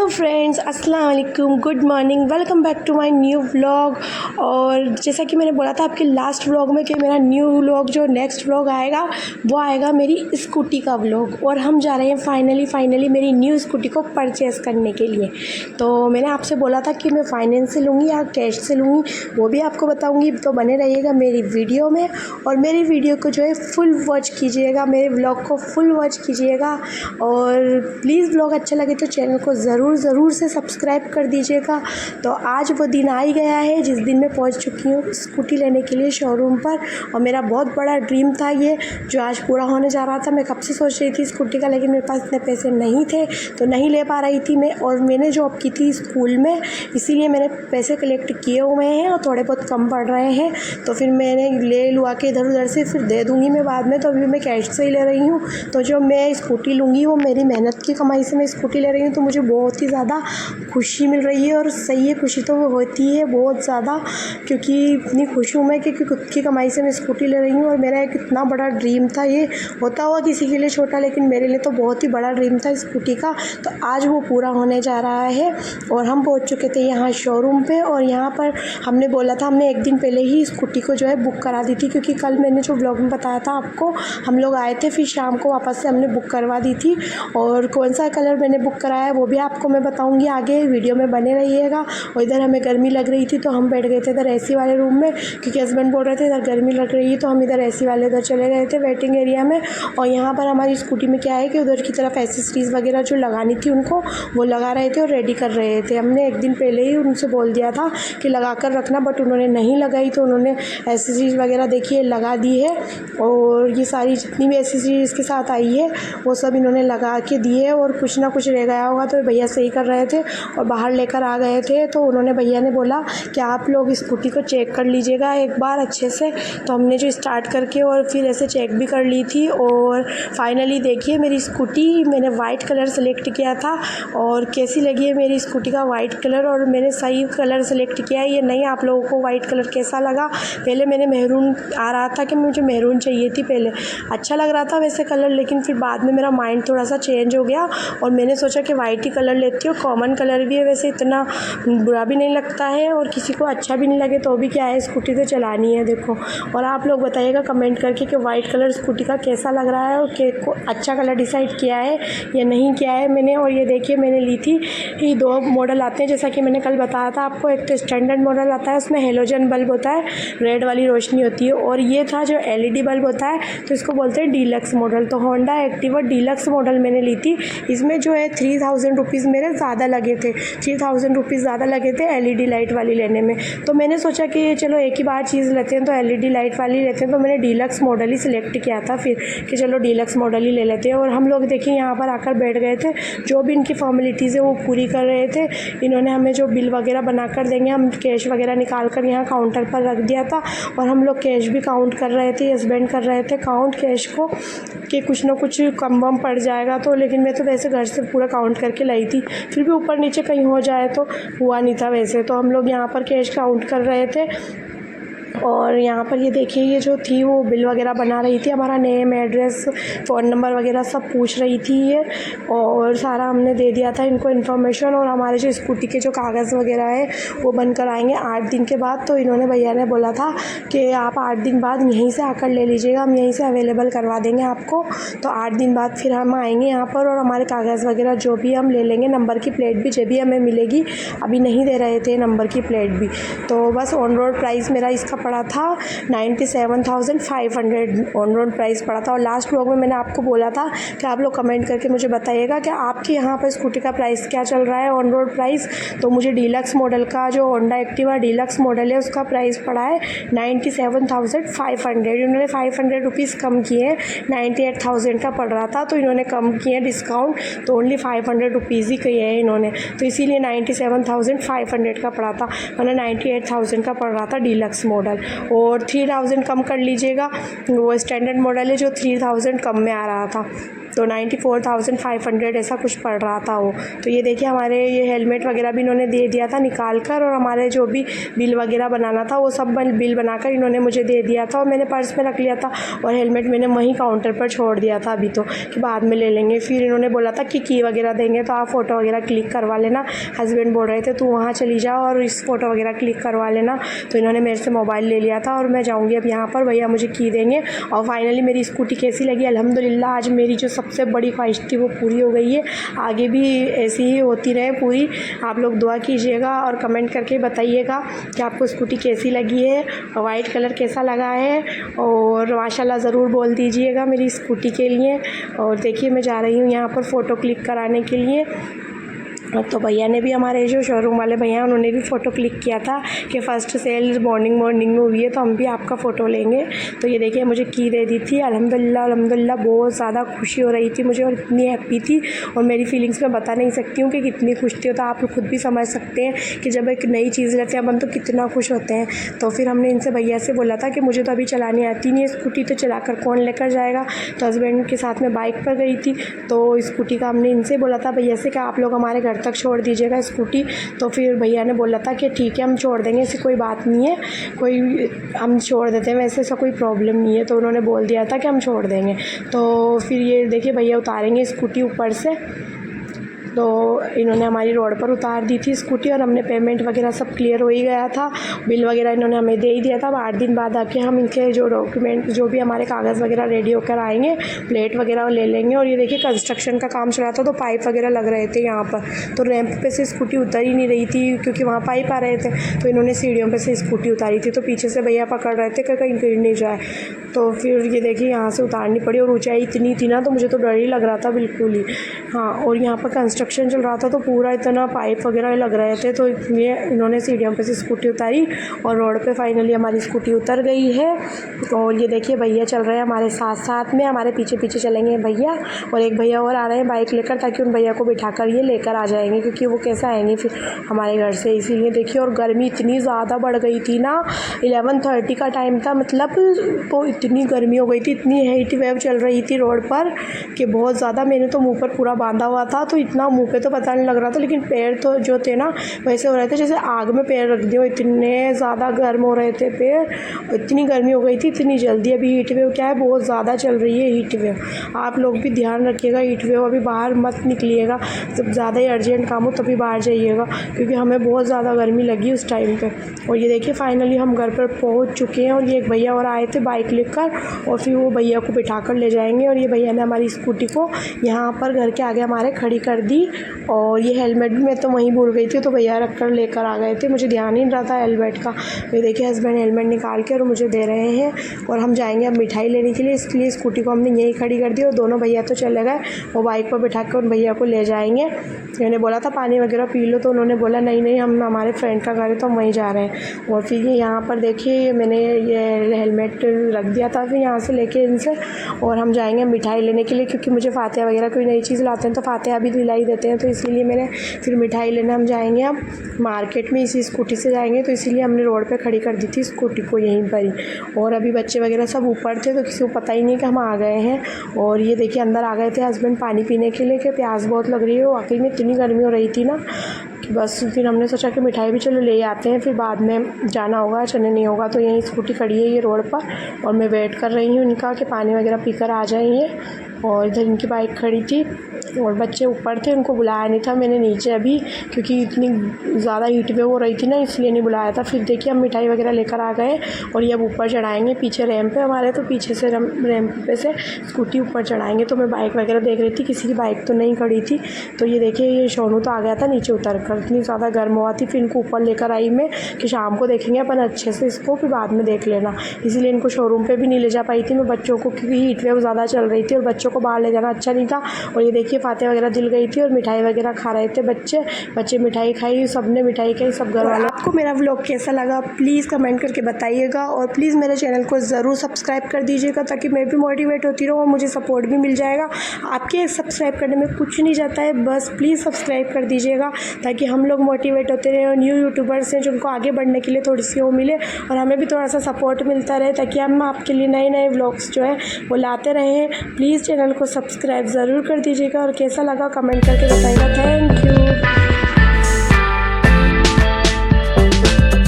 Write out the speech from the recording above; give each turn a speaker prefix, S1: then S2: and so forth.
S1: Friends, अस्सलाम वालेकुम, good morning, welcome back to my new vlog. और जैसा कि मैंने बोला था आपके लास्ट व्लॉग में कि मेरा न्यू व्लॉग जो नेक्स्ट व्लॉग आएगा वो आएगा मेरी स्कूटी का व्लॉग। और हम जा रहे हैं फाइनली मेरी न्यू स्कूटी को परचेज़ करने के लिए। तो मैंने आपसे बोला था कि मैं फाइनेंस से लूँगी या कैश से लूँगी, वो भी आपको बताऊँगी। तो बने रहिएगा मेरी वीडियो में और मेरी वीडियो को जो है फुल वॉच कीजिएगा, मेरे व्लॉग को फुल वॉच कीजिएगा। और प्लीज़ व्लॉग अच्छा लगे तो चैनल को ज़रूर से सब्सक्राइब कर दीजिएगा। तो आज वो दिन आ ही गया है जिस दिन मैं पहुंच चुकी हूँ स्कूटी लेने के लिए शोरूम पर। और मेरा बहुत बड़ा ड्रीम था ये, जो आज पूरा होने जा रहा था। मैं कब से सोच रही थी स्कूटी का, लेकिन मेरे पास इतने पैसे नहीं थे तो नहीं ले पा रही थी मैं। और मैंने जॉब की थी स्कूल में, इसीलिए मैंने पैसे कलेक्ट किए हुए हैं और थोड़े बहुत कम पड़ रहे हैं। तो फिर मैंने ले लुआ के इधर उधर से फिर दे दूँगी मैं बाद में। तो अभी मैं कैश से ही ले रही हूँ। तो जो मैं स्कूटी लूँगी वो मेरी मेहनत की कमाई से मैं स्कूटी ले रही हूँ, तो मुझे बहुत ही ज़्यादा खुशी मिल रही है। और सही है, खुशी तो होती है बहुत ज़्यादा, क्योंकि इतनी खुश हूँ मैं क्योंकि खुद की कमाई से मैं स्कूटी ले रही हूँ। और मेरा एक इतना बड़ा ड्रीम था, ये होता हुआ किसी के लिए छोटा, लेकिन मेरे लिए तो बहुत ही बड़ा ड्रीम था स्कूटी का। तो आज वो पूरा होने जा रहा है। और हम पहुँच चुके थे यहाँ शोरूम पे। और यहाँ पर हमने बोला था, हमने एक दिन पहले ही स्कूटी को जो है बुक करा दी थी, क्योंकि कल मैंने जो ब्लॉग में बताया था आपको, हम लोग आए थे फिर शाम को वापस से हमने बुक करवा दी थी। और कौन सा कलर मैंने बुक कराया है वो भी आपको मैं बताऊंगी आगे, वीडियो में बने रहिएगा। और इधर हमें गर्मी लग रही थी तो हम बैठ गए थे इधर एसी वाले रूम में, क्योंकि हस्बैंड बोल रहे थे इधर गर्मी लग रही है, तो हम इधर एसी वाले इधर चले गए थे वेटिंग एरिया में। और यहाँ पर हमारी स्कूटी में क्या है कि उधर की तरफ एसेसरीज़ वगैरह जो लगानी थी उनको वो लगा रहे थे और रेडी कर रहे थे। हमने एक दिन पहले ही उनसे बोल दिया था कि लगा कर रखना, बट उन्होंने नहीं लगाई। तो उन्होंने एसेसरीज़ वगैरह देखिए लगा दी है। और ये सारी जितनी भी एसेसरीज़ के साथ आई है वो सब इन्होंने लगा के दी है। और कुछ ना कुछ रह गया होगा तो भैया सही कर रहे थे और बाहर लेकर आ गए थे। तो उन्होंने, भैया ने बोला कि आप लोग स्कूटी को चेक कर लीजिएगा एक बार अच्छे से। तो हमने जो स्टार्ट करके और फिर ऐसे चेक भी कर ली थी। और फाइनली देखिए मेरी स्कूटी, मैंने वाइट कलर सेलेक्ट किया था। और कैसी लगी है मेरी स्कूटी का वाइट कलर, और मैंने सही कलर सेलेक्ट किया है ये नहीं। आप लोगों को वाइट कलर कैसा लगा? पहले मैंने मेहरून आ रहा था कि मुझे मेहरून चाहिए थी, पहले अच्छा लग रहा था वैसे कलर, लेकिन फिर बाद में मेरा माइंड थोड़ा सा चेंज हो गया और मैंने सोचा कि वाइट ही कलर लेती हूँ। कॉमन कलर भी है वैसे, इतना बुरा भी नहीं लगता है और किसी को अच्छा भी नहीं लगे तो भी क्या है, स्कूटी तो चलानी है देखो। और आप लोग बताइएगा कमेंट करके कि वाइट कलर स्कूटी का कैसा लग रहा है और को अच्छा कलर डिसाइड किया है या नहीं किया है मैंने। और ये देखिए मैंने ली थी, ये दो मॉडल आते हैं जैसा कि मैंने कल बताया था आपको। एक तो स्टैंडर्ड मॉडल आता है, उसमें हेलोजन बल्ब होता है, रेड वाली रोशनी होती है। और ये था जो LED बल्ब होता है, तो इसको बोलते हैं डीलक्स मॉडल। तो होंडा एक्टिवा डीलक्स मॉडल मैंने ली थी। इसमें जो है 3000 रुपीज़ मेरे ज़्यादा लगे थे, 3000 रुपीज़ ज़्यादा लगे थे LED लाइट वाली लेने में। तो मैंने सोचा कि चलो एक ही बार चीज़ लेते हैं तो LED लाइट वाली लेते हैं। तो मैंने डीलक्स मॉडल ही सिलेक्ट किया था फिर कि चलो डीलक्स मॉडल ही ले लेते हैं। और हम लोग देखिए यहाँ पर आकर बैठ गए थे, जो भी इनकी फॉर्मेलिटीज़ है वो पूरी कर रहे थे। इन्होंने हमें जो बिल वगैरह बना कर देंगे, हम कैश वगैरह निकाल कर यहाँ काउंटर पर रख दिया था। और हम लोग कैश भी काउंट कर रहे थे, हस्बैंड कर रहे थे काउंट कैश को, कि कुछ ना कुछ कम वम पड़ जाएगा। तो लेकिन मैं तो वैसे घर से पूरा काउंट करके लाई थी, फिर भी ऊपर नीचे कहीं हो जाए तो हुआ नहीं था वैसे। तो हम लोग यहाँ पर कैश काउंट कर रहे थे। और यहाँ पर ये देखिए, ये जो थी वो बिल वगैरह बना रही थी, हमारा नेम एड्रेस फ़ोन नंबर वगैरह सब पूछ रही थी ये। और सारा हमने दे दिया था इनको इन्फॉर्मेशन। और हमारे जो स्कूटी के जो कागज़ वगैरह है वो बनकर आएंगे 8 दिन के बाद। तो इन्होंने, भैया ने बोला था कि आप 8 दिन बाद यहीं से आकर ले लीजिएगा, हम यहीं से अवेलेबल करवा देंगे आपको। तो 8 दिन बाद फिर हम आएंगे यहाँ पर और हमारे कागज़ वगैरह जो भी हम ले लेंगे, नंबर की प्लेट भी जो भी हमें मिलेगी, अभी नहीं दे रहे थे नंबर की प्लेट भी। तो बस ऑन रोड प्राइस मेरा इसका पड़ा था 97,500 ऑन रोड प्राइस पड़ा था। और लास्ट व्लॉग में मैंने आपको बोला था कि आप लोग कमेंट करके मुझे बताइएगा कि आपके यहाँ पर स्कूटी का प्राइस क्या चल रहा है ऑन रोड प्राइस। तो मुझे डीलक्स मॉडल का जो होंडा एक्टिवा डीलक्स मॉडल है उसका प्राइस पड़ा है 97,500। इन्होंने 500 रुपीज़ कम किए हैं, 98,000 का पड़ रहा था तो इन्होंने कम किए डिस्काउंट, तो ओनली 500 रुपीज़ ही किए हैं इन्होंने। तो इसीलिए 97,500 का पड़ा था, वरना 98,000 का पड़ रहा था डीलक्स मॉडल। मॉडल, और 3000 कम कर लीजिएगा। वो स्टैंडर्ड मॉडल है जो 3000 कम में आ रहा था, तो 94,500 ऐसा कुछ पड़ रहा था वो। तो ये देखिए हमारे ये हेलमेट वगैरह भी इन्होंने दे दिया था निकाल कर, और हमारे जो भी बिल वगैरह बनाना था वो सब बिल बनाकर इन्होंने मुझे दे दिया था, और मैंने पर्स में रख लिया था, और हेलमेट मैंने वहीं काउंटर पर छोड़ दिया था अभी तो, कि बाद में ले लेंगे। फिर इन्होंने बोला था कि की वगैरह देंगे तो आप फ़ोटो वगैरह क्लिक करवा लेना। हस्बैंड बोल रहे थे तू वहाँ चली जाओ और इस फ़ोटो वगैरह क्लिक करवा लेना। तो इन्होंने मेरे से मोबाइल ले लिया था, और मैं जाऊँगी अब यहाँ पर, भैया मुझे की देंगे। और फाइनली मेरी स्कूटी कैसी लगी? अल्हम्दुलिल्लाह आज मेरी जो सबसे बड़ी ख्वाहिश थी वो पूरी हो गई है। आगे भी ऐसी ही होती रहे पूरी। आप लोग दुआ कीजिएगा और कमेंट करके बताइएगा कि आपको स्कूटी कैसी लगी है, वाइट कलर कैसा लगा है, और माशाल्लाह ज़रूर बोल दीजिएगा मेरी स्कूटी के लिए। और देखिए मैं जा रही हूँ यहाँ पर फ़ोटो क्लिक कराने के लिए। तो भैया ने भी, हमारे जो शोरूम वाले भैया उन्होंने भी फ़ोटो क्लिक किया था कि फ़र्स्ट सेल मॉर्निंग में हुई है तो हम भी आपका फ़ोटो लेंगे। तो ये देखिए मुझे की दे दी थी। अल्हम्दुलिल्लाह बहुत ज़्यादा खुशी हो रही थी मुझे, और इतनी हैप्पी थी, और मेरी फीलिंग्स मैं बता नहीं सकती हूँ कि कितनी खुश थी। तो आप खुद भी समझ सकते हैं कि जब एक नई चीज़ लेते हैं अपन तो कितना खुश होते हैं। तो फिर हमने इनसे भैया से बोला था कि मुझे तो अभी चलानी आती नहीं है स्कूटी, तो चला कर कौन लेकर जाएगा। तो हस्बैंड के साथ में बाइक पर गई थी, तो स्कूटी का हमने इनसे बोला था भैया से कि आप लोग हमारे घर तक छोड़ दीजिएगा स्कूटी। तो फिर भैया ने बोला था कि ठीक है हम छोड़ देंगे, ऐसी कोई बात नहीं है, कोई हम छोड़ देते हैं, वैसे ऐसा कोई प्रॉब्लम नहीं है। तो उन्होंने बोल दिया था कि हम छोड़ देंगे। तो फिर ये देखिए भैया उतारेंगे स्कूटी ऊपर से। तो इन्होंने हमारी रोड पर उतार दी थी स्कूटी, और हमने पेमेंट वगैरह सब क्लियर हो ही गया था। बिल वगैरह इन्होंने हमें दे ही दिया था। अब 8 दिन बाद आके हम इनके जो डॉक्यूमेंट, जो भी हमारे कागज़ वगैरह रेडी होकर आएंगे, प्लेट वगैरह ले लेंगे। और ये देखिए कंस्ट्रक्शन का काम चल रहा था, तो पाइप वगैरह लग रहे थे यहाँ पर, तो रैंप पे से स्कूटी उतर ही नहीं रही थी क्योंकि वहाँ पाइप आ रहे थे। तो इन्होंने सीढ़ियों पर से स्कूटी उतारी थी, तो पीछे से भैया पकड़ रहे थे कि कहीं गिर नहीं जाए। तो फिर ये देखिए यहाँ से उतारनी पड़ी, और ऊँचाई इतनी थी ना, तो मुझे तो डर ही लग रहा था बिल्कुल ही। हाँ, और यहाँ पर कंस्ट्रक्शन चल रहा था, तो पूरा इतना पाइप वगैरह लग रहे थे, तो इसलिए इन्होंने सीढ़ियों पे से स्कूटी उतारी, और रोड पे फाइनली हमारी स्कूटी उतर गई है। और ये देखिए भैया चल रहे हैं हमारे साथ साथ में, हमारे पीछे पीछे चलेंगे भैया, और एक भैया और आ रहे हैं बाइक लेकर, ताकि उन भैया को बिठाकर ये लेकर आ जाएंगे, क्योंकि वो कैसे आएंगे फिर हमारे घर से, इसीलिए देखिए। और गर्मी इतनी ज़्यादा बढ़ गई थी ना, 11:30 का टाइम था, मतलब तो इतनी गर्मी हो गई थी, इतनी हीट वेव चल रही थी रोड पर कि बहुत ज़्यादा। मैंने तो मुँह पर पूरा बांधा हुआ था, तो इतना मुँह पे तो पता नहीं लग रहा था, लेकिन पैर तो जो थे ना वैसे हो रहे थे जैसे आग में पैर रख दिए, इतने ज़्यादा गर्म हो रहे थे पैर, इतनी गर्मी हो गई थी इतनी जल्दी। अभी हीट वेव क्या है, बहुत ज़्यादा चल रही है हीट वेव। आप लोग भी ध्यान रखिएगा हीट वेव, अभी बाहर मत निकलिएगा, जब ज़्यादा ही अर्जेंट काम हो तभी बाहर जाइएगा, क्योंकि हमें बहुत ज़्यादा गर्मी लगी उस टाइम पर। और ये देखिए फाइनली हम घर पर पहुँच चुके हैं, और ये एक भैया और आए थे बाइक लेकर, और फिर वो भैया को बिठा कर ले जाएंगे। और ये भैया ने हमारी स्कूटी को यहाँ पर घर के आगे हमारे खड़ी कर दी, और ये हेलमेट भी मैं तो वहीं भूल गई थी, तो भैया रख कर लेकर आ गए थे, मुझे ध्यान ही नहीं रहा था हेलमेट का। ये देखिए हस्बैंड हेलमेट निकाल के और मुझे दे रहे हैं, और हम जाएंगे अब मिठाई लेने के लिए, इसलिए स्कूटी को हमने यहीं खड़ी कर दी, और दोनों भैया तो चले गए, वो बाइक पर बिठा कर उन भैया को ले जाएंगे। मैंने बोला था पानी वगैरह पी लो, तो उन्होंने बोला नहीं नहीं, हम हमारे फ्रेंड का घर है तो हम वहीं जा रहे हैं। और फिर ये यहाँ पर देखिए मैंने ये हेलमेट रख दिया था फिर यहाँ से लेके इनसे, और हम जाएंगे मिठाई लेने के लिए, क्योंकि मुझे फातिहा वगैरह कोई नई चीज़ लाते हैं तो फातिहा भी दिलाई देते हैं, तो इसीलिए मैंने फिर मिठाई लेने हम जाएंगे अब मार्केट में, इसी स्कूटी से जाएंगे, तो इसीलिए हमने रोड पे खड़ी कर दी थी स्कूटी को यहीं पर ही। और अभी बच्चे वगैरह सब ऊपर थे, तो किसी को पता ही नहीं कि हम आ गए हैं। और ये देखिए अंदर आ गए थे हस्बैंड पानी पीने के लिए, कि प्यास बहुत लग रही है, वाकई में इतनी गर्मी हो रही थी ना कि बस। फिर हमने सोचा कि मिठाई भी चलो ले आते हैं, फिर बाद में जाना होगा चलने नहीं होगा। तो यहीं स्कूटी खड़ी है ये रोड पर, और मैं वेट कर रही हूँ इनका कि पानी वगैरह पीकर आ जाएंगे। और इधर इनकी बाइक खड़ी थी, और बच्चे ऊपर थे, उनको बुलाया नहीं था मैंने नीचे अभी, क्योंकि इतनी ज़्यादा हीट वेव हो रही थी ना, इसलिए नहीं बुलाया था। फिर देखिए हम मिठाई वगैरह लेकर आ गए, और ये अब ऊपर चढ़ाएंगे, पीछे रैंप है हमारे, तो पीछे से रैंप पे से स्कूटी ऊपर चढ़ाएंगे। तो मैं बाइक वगैरह देख रही थी, किसी की बाइक तो नहीं खड़ी थी। तो ये देखिए ये सोनू तो आ गया था नीचे उतर कर, इतनी ज़्यादा गर्म हुआ थी। फिर इनको ऊपर लेकर आई मैं कि शाम को देखेंगे अपन अच्छे से इसको, फिर बाद में देख लेना, इसीलिए इनको शोरूम पर भी नहीं ले जा पाई थी मैं बच्चों को, क्योंकि हीट वेव ज़्यादा चल रही थी और बच्चों बच्चों को बाहर ले जाना अच्छा नहीं था। और ये देखिए फातिहा वगैरह जल गई थी और मिठाई वगैरह खा रहे थे बच्चे मिठाई खाई, सबने मिठाई खाई, सब घर वाले। आपको मेरा व्लॉग कैसा लगा प्लीज़ कमेंट करके बताइएगा और प्लीज़ मेरे चैनल को ज़रूर सब्सक्राइब कर दीजिएगा ताकि मैं भी मोटिवेट होती रहूँ और मुझे सपोर्ट भी मिल जाएगा। आपके सब्सक्राइब करने में कुछ नहीं जाता है, बस प्लीज़ सब्सक्राइब कर दीजिएगा ताकि हम लोग मोटिवेट होते रहें और न्यू यूट्यूबर्स हैं जिनको आगे बढ़ने के लिए थोड़ी सी वो मिले और हमें भी थोड़ा सा सपोर्ट मिलता रहे ताकि हम आपके लिए नए व्लॉग्स जो है वो लाते रहें। प्लीज़ चैनल को सब्सक्राइब ज़रूर कर दीजिएगा और कैसा लगा कमेंट करके बताइएगा। Thank you.